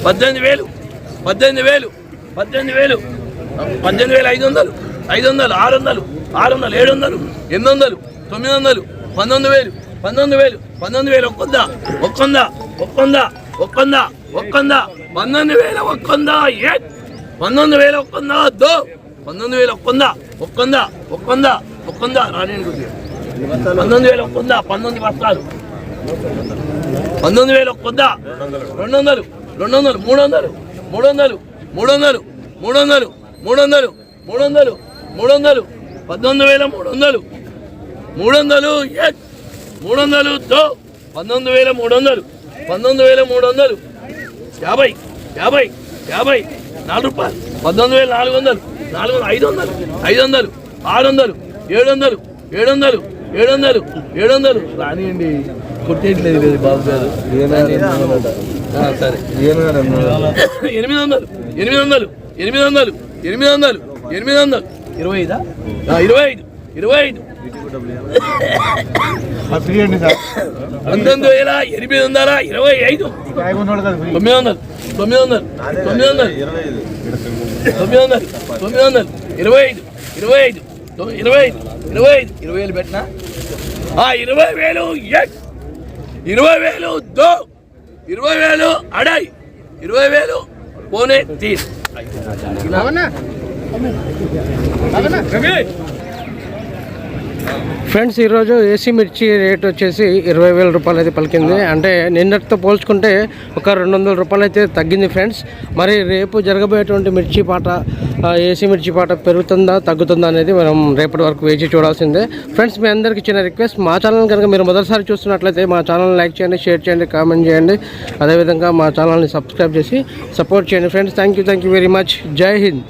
పద్దెనిమిది వేలు 500 600 700 800 900 19,000 ఒక్కొందా 19,000 రాని 19,000 19 బస్తాలు 19,000 200 300 19,000 19,300 19,300 50 4 రూపాయలు 19,400 500 700 రానియండి కొట్టేట్లేదు బాబు గారు సరే 800 25 19,825 20,000 పెట్టినా 20,000 అడాయి 20,000 పోనే తీసి ఫ్రెండ్స్ ఈరోజు ఏసీ మిర్చి రేట్ వచ్చేసి 20,000 రూపాయలు అయితే పలికింది. అంటే నిన్నటితో పోల్చుకుంటే ఒక 200 రూపాయలు అయితే తగ్గింది ఫ్రెండ్స్. మరి రేపు జరగబోయేటువంటి మిర్చి పాట ఏసీ మిర్చి పాట పెరుగుతుందా తగ్గుతుందా అనేది మనం రేపటి వరకు వేచి చూడాల్సిందే ఫ్రెండ్స్. మీ అందరికీ చిన్న రిక్వెస్ట్, మా ఛానల్ కనుక మీరు మొదటిసారి చూస్తున్నట్లయితే మా ఛానల్ని లైక్ చేయండి, షేర్ చేయండి, కామెంట్ చేయండి. అదేవిధంగా మా ఛానల్ని సబ్స్క్రైబ్ చేసి సపోర్ట్ చేయండి friends. Thank you very much. జై హింద్.